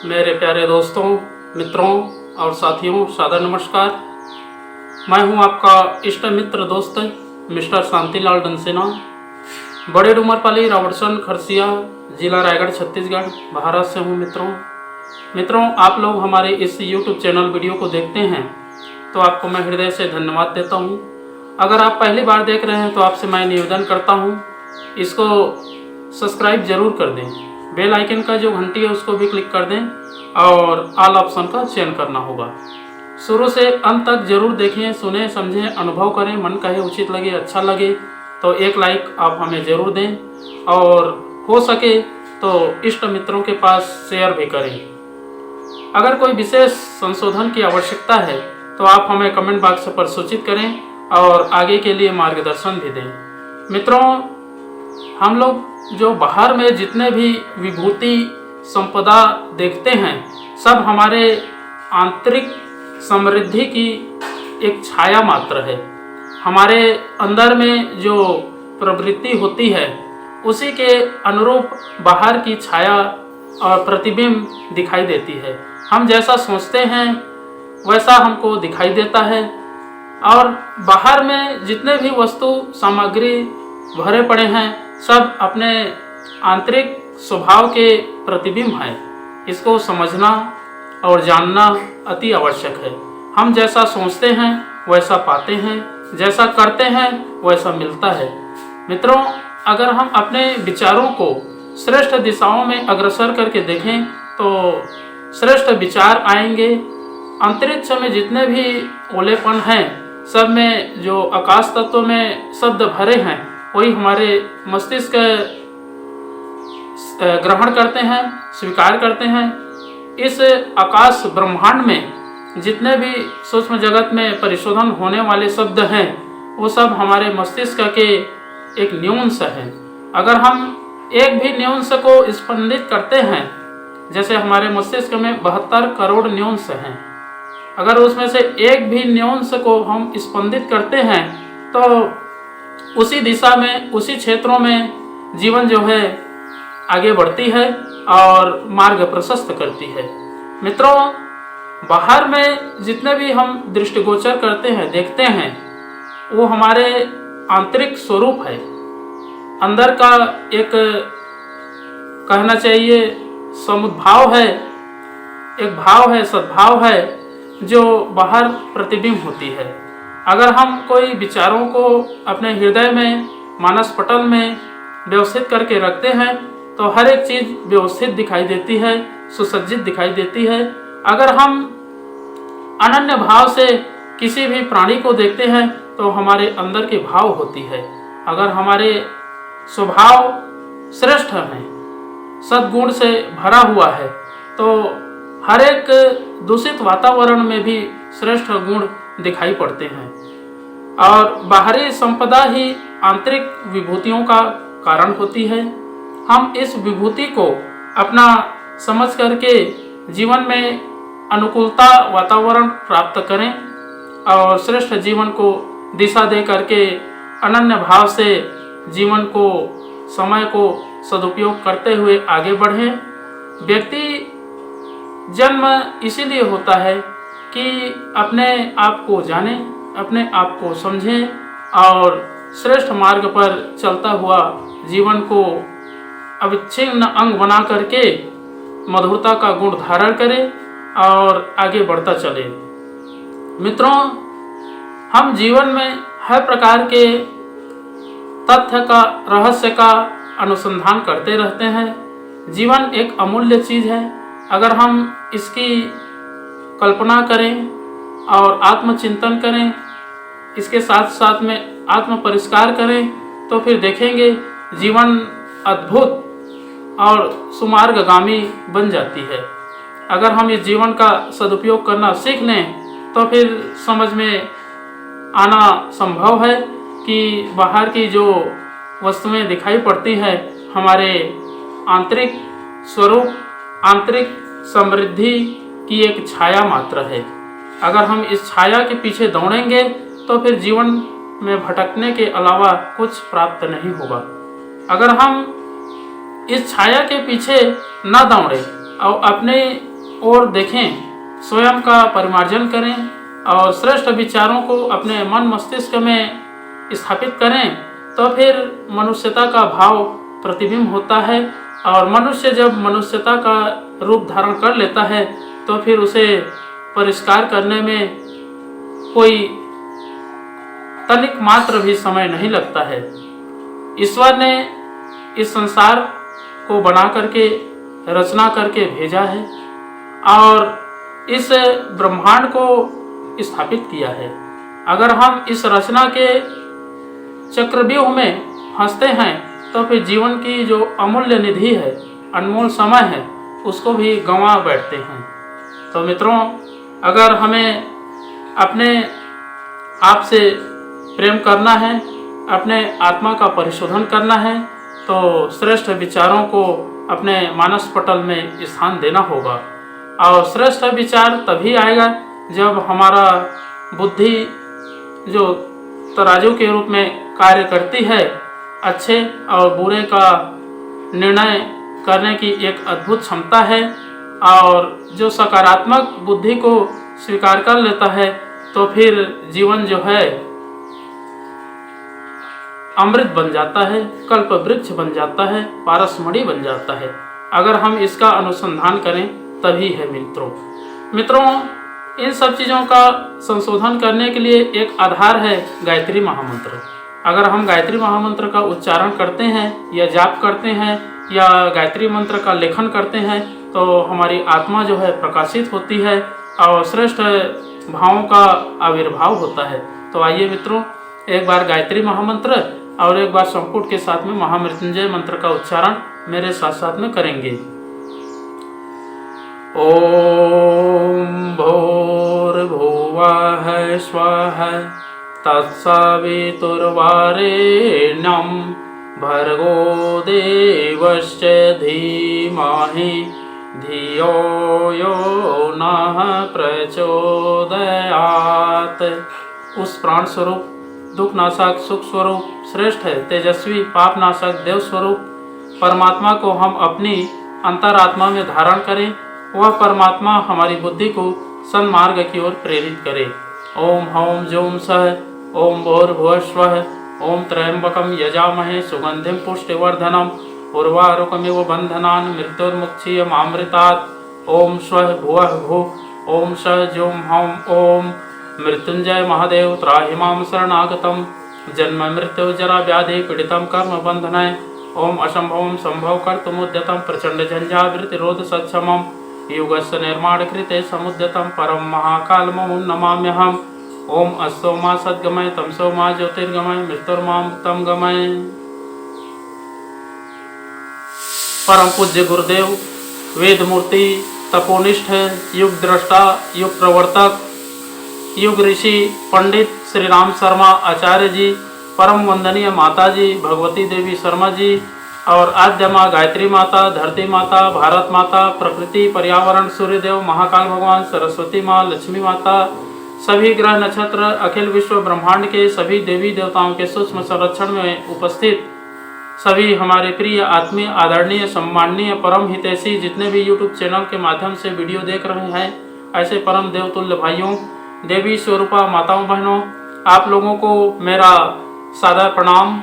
मेरे प्यारे दोस्तों, मित्रों और साथियों, सादर नमस्कार। मैं हूं आपका इष्ट मित्र दोस्त मिस्टर शांतिलाल डंसेना, बड़े डूमरपाली, रावटसन, खरसिया, जिला रायगढ़, छत्तीसगढ़, भारत से हूं। मित्रों, आप लोग हमारे इस यूट्यूब चैनल वीडियो को देखते हैं तो आपको मैं हृदय से धन्यवाद देता हूं। अगर आप पहली बार देख रहे हैं तो आपसे मैं निवेदन करता हूं, इसको सब्सक्राइब जरूर कर दें, बेल आइकन का जो घंटी है उसको भी क्लिक कर दें और ऑल ऑप्शन का चयन करना होगा। शुरू से अंत तक जरूर देखें, सुने, समझें, अनुभव करें। मन कहे, उचित लगे, अच्छा लगे तो एक लाइक आप हमें ज़रूर दें और हो सके तो इष्ट मित्रों के पास शेयर भी करें। अगर कोई विशेष संशोधन की आवश्यकता है तो आप हमें कमेंट बॉक्स पर सूचित करें और आगे के लिए मार्गदर्शन भी दें। मित्रों, हम लोग जो बाहर में जितने भी विभूति संपदा देखते हैं, सब हमारे आंतरिक समृद्धि की एक छाया मात्र है। हमारे अंदर में जो प्रवृत्ति होती है उसी के अनुरूप बाहर की छाया और प्रतिबिंब दिखाई देती है। हम जैसा सोचते हैं वैसा हमको दिखाई देता है और बाहर में जितने भी वस्तु सामग्री भरे पड़े हैं सब अपने आंतरिक स्वभाव के प्रतिबिंब हैं। इसको समझना और जानना अति आवश्यक है। हम जैसा सोचते हैं वैसा पाते हैं, जैसा करते हैं वैसा मिलता है। मित्रों, अगर हम अपने विचारों को श्रेष्ठ दिशाओं में अग्रसर करके देखें तो श्रेष्ठ विचार आएंगे। अंतरिक्ष में जितने भी ओलेपन हैं, सब में जो आकाश तत्व में शब्द भरे हैं वही हमारे मस्तिष्क ग्रहण करते हैं, स्वीकार करते हैं। इस आकाश ब्रह्मांड में जितने भी सूक्ष्म जगत में परिशोधन होने वाले शब्द हैं वो सब हमारे मस्तिष्क के एक न्यूनस हैं। अगर हम एक भी न्यूनस को स्पंदित करते हैं, जैसे हमारे मस्तिष्क में 72 करोड़ न्यूनस हैं, अगर उसमें से एक भी न्यूनस को हम स्पंदित करते हैं तो उसी दिशा में, उसी क्षेत्रों में जीवन जो है आगे बढ़ती है और मार्ग प्रशस्त करती है। मित्रों, बाहर में जितने भी हम दृष्टिगोचर करते हैं, देखते हैं, वो हमारे आंतरिक स्वरूप है। अंदर का एक कहना चाहिए समुद्भाव है, एक भाव है, सद्भाव है जो बाहर प्रतिबिंब होती है। अगर हम कोई विचारों को अपने हृदय में, मानस पटल में व्यवस्थित करके रखते हैं तो हर एक चीज़ व्यवस्थित दिखाई देती है, सुसज्जित दिखाई देती है। अगर हम अनन्य भाव से किसी भी प्राणी को देखते हैं तो हमारे अंदर के भाव होती है। अगर हमारे स्वभाव श्रेष्ठ हैं, सद्गुण से भरा हुआ है, तो हर एक दूषित वातावरण में भी श्रेष्ठ गुण दिखाई पड़ते हैं। और बाहरी संपदा ही आंतरिक विभूतियों का कारण होती है। हम इस विभूति को अपना समझ करके जीवन में अनुकूलता वातावरण प्राप्त करें और श्रेष्ठ जीवन को दिशा दे करके अनन्य भाव से जीवन को, समय को सदुपयोग करते हुए आगे बढ़ें। व्यक्ति जन्म इसीलिए होता है कि अपने आप को जाने, अपने आप को समझें और श्रेष्ठ मार्ग पर चलता हुआ जीवन को अविच्छिन्न अंग बना करके मधुरता का गुण धारण करे और आगे बढ़ता चले। मित्रों, हम जीवन में हर प्रकार के तथ्य का, रहस्य का अनुसंधान करते रहते हैं। जीवन एक अमूल्य चीज़ है। अगर हम इसकी कल्पना करें और आत्मचिंतन करें, इसके साथ साथ में आत्म परिष्कार करें तो फिर देखेंगे जीवन अद्भुत और सुमार्गगामी बन जाती है। अगर हम इस जीवन का सदुपयोग करना सीख लें तो फिर समझ में आना संभव है कि बाहर की जो वस्तुएं दिखाई पड़ती हैं हमारे आंतरिक स्वरूप, आंतरिक समृद्धि की एक छाया मात्र है। अगर हम इस छाया के पीछे दौड़ेंगे तो फिर जीवन में भटकने के अलावा कुछ प्राप्त नहीं होगा। अगर हम इस छाया के पीछे न दौड़ें और अपने ओर देखें, स्वयं का परिमार्जन करें और श्रेष्ठ विचारों को अपने मन मस्तिष्क में स्थापित करें, तो फिर मनुष्यता का भाव प्रतिबिंब होता है। और मनुष्य जब मनुष्यता का रूप धारण कर लेता है तो फिर उसे परिष्कार करने में कोई तनिक मात्र भी समय नहीं लगता है। ईश्वर ने इस संसार को बना करके, रचना करके भेजा है और इस ब्रह्मांड को स्थापित किया है। अगर हम इस रचना के चक्रव्यूह में फंसते हैं तो फिर जीवन की जो अमूल्य निधि है, अनमोल समय है, उसको भी गंवा बैठते हैं। तो मित्रों, अगर हमें अपने आप से प्रेम करना है, अपने आत्मा का परिशोधन करना है, तो श्रेष्ठ विचारों को अपने मानस पटल में स्थान देना होगा। और श्रेष्ठ विचार तभी आएगा जब हमारा बुद्धि जो तराजू के रूप में कार्य करती है, अच्छे और बुरे का निर्णय करने की एक अद्भुत क्षमता है, और जो सकारात्मक बुद्धि को स्वीकार कर लेता है तो फिर जीवन जो है अमृत बन जाता है, कल्प वृक्ष बन जाता है, पारसमणि बन जाता है। अगर हम इसका अनुसंधान करें तभी है मित्रों, इन सब चीज़ों का संशोधन करने के लिए एक आधार है गायत्री महामंत्र। अगर हम गायत्री महामंत्र का उच्चारण करते हैं या जाप करते हैं या गायत्री मंत्र का लेखन करते हैं तो हमारी आत्मा जो है प्रकाशित होती है और श्रेष्ठ भावों का आविर्भाव होता है। तो आइए मित्रों, एक बार गायत्री महामंत्र और एक बार संपुट के साथ में महामृत्युंजय मंत्र का उच्चारण मेरे साथ साथ में करेंगे। ओम भूर्भुवः स्वः तत्सवितुर्वरेण्यं भर्गो देवस्य धीमहि धियो यो नः प्रचोदयात्। उस प्राण स्वरूप, दुख नाशक, सुख स्वरूप, श्रेष्ठ है, तेजस्वी, पाप नाशक, देव स्वरूप परमात्मा को हम अपनी अंतरात्मा में धारण करें। वह परमात्मा हमारी बुद्धि को सन्मार्ग की ओर प्रेरित करे। ओम हौम जौम सह ओम भूर्भुवस्वः ओम त्र्यंबकं यजामहे सुगंधिं पुष्टिवर्धनम् उर्वारुकमिव बन्धनान् मृत्युर्मुक्षीयमामृतात्। ओम स्वः भुवः भुः ओम सः जौं हौं ओम मृत्युंजय महादेव त्राहि मां शरणागतं जन्म मृत्यु जरा व्याधि पीड़ितं कर्म बंधनाय। ओम असंभवं संभव कर्तुमुद्यतं प्रचंड झंझावृतिरोध सक्षमं युगस्य निर्माण कृते समुद्यतं परम महाकालमं नमाम्यहम्। ओम अस्तो मा सद्गमय तमसो मा ज्योतिर्गमय मृत्युर्मामृतं गमय। परम पूज्य गुरुदेव, वेद मूर्ति, तपोनिष्ठ, युग दृष्टा, युग प्रवर्तक, युग ऋषि पंडित श्री राम शर्मा आचार्य जी, परम वंदनीय माता जी भगवती देवी शर्मा जी और आद्य माँ गायत्री माता, धरती माता, भारत माता, प्रकृति, पर्यावरण, सूर्यदेव, महाकाल भगवान, सरस्वती माँ, लक्ष्मी माता, सभी ग्रह नक्षत्र, अखिल विश्व ब्रह्मांड के सभी देवी देवताओं के सूक्ष्म संरक्षण में उपस्थित सभी हमारे प्रिय, आत्मीय, आदरणीय, सम्माननीय, परम हितैषी जितने भी यूट्यूब चैनल के माध्यम से वीडियो देख रहे हैं, ऐसे परम देवतुल्य भाइयों, देवी स्वरूपा माताओं, बहनों, आप लोगों को मेरा सादर प्रणाम।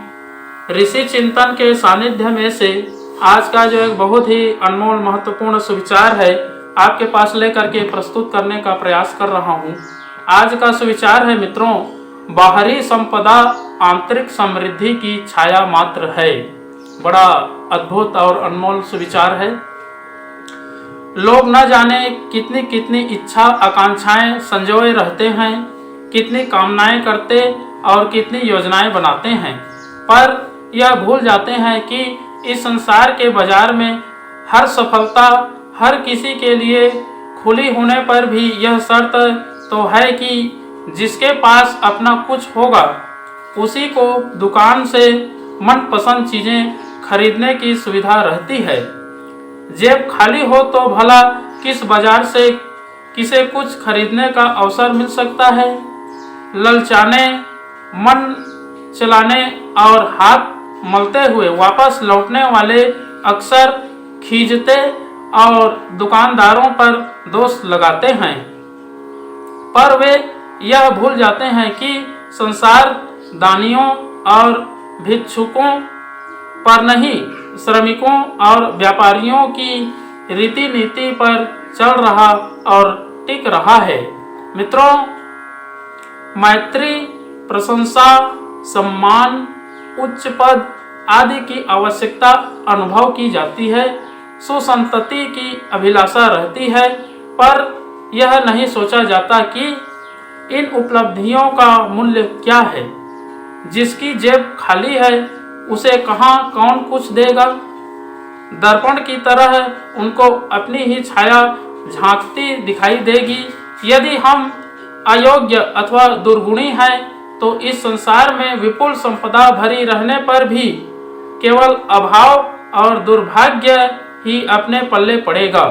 ऋषि चिंतन के सानिध्य में से आज का जो एक बहुत ही अनमोल महत्वपूर्ण सुविचार है आपके पास लेकर के प्रस्तुत करने का प्रयास कर रहा हूँ। आज का सुविचार है मित्रों, बाहरी संपदा आंतरिक समृद्धि की छाया मात्र है। बड़ा अद्भुत और अनमोल सुविचार है। लोग न जाने कितनी कितनी इच्छा आकांक्षाएं संजोए रहते हैं, कितनी कामनाएं करते और कितनी योजनाएं बनाते हैं, पर यह भूल जाते हैं कि इस संसार के बाजार में हर सफलता हर किसी के लिए खुली होने पर भी यह शर्त तो है कि जिसके पास अपना कुछ होगा उसी को दुकान से मनपसंद चीज़ें खरीदने की सुविधा रहती है। जेब खाली हो तो भला किस बाजार से किसे कुछ खरीदने का अवसर मिल सकता है। ललचाने, मन चलाने और हाथ मलते हुए वापस लौटने वाले अक्सर खींचते और दुकानदारों पर दोष लगाते हैं, पर वे यह भूल जाते हैं कि संसार दानियों और भिक्षुकों पर नहीं, श्रमिकों और व्यापारियों की रीति नीति पर चल रहा और टिक रहा है। मित्रों, मैत्री, प्रशंसा, सम्मान, उच्च पद आदि की आवश्यकता अनुभव की जाती है, सुसंतति की अभिलाषा रहती है, पर यह नहीं सोचा जाता कि इन उपलब्धियों का मूल्य क्या है। जिसकी जेब खाली है उसे कहाँ कौन कुछ देगा। दर्पण की तरह उनको अपनी ही छाया झांकती दिखाई देगी। यदि हम अयोग्य अथवा दुर्गुणी हैं तो इस संसार में विपुल संपदा भरी रहने पर भी केवल अभाव और दुर्भाग्य ही अपने पल्ले पड़ेगा।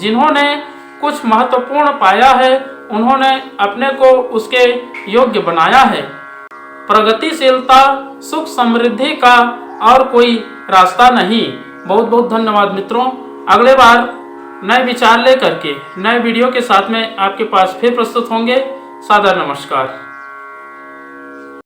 जिन्होंने कुछ महत्वपूर्ण पाया है उन्होंने अपने को उसके योग्य बनाया है। प्रगतिशीलता, सुख समृद्धि का और कोई रास्ता नहीं। बहुत बहुत धन्यवाद मित्रों। अगले बार नए विचार लेकर के नए वीडियो के साथ में आपके पास फिर प्रस्तुत होंगे। सादर नमस्कार।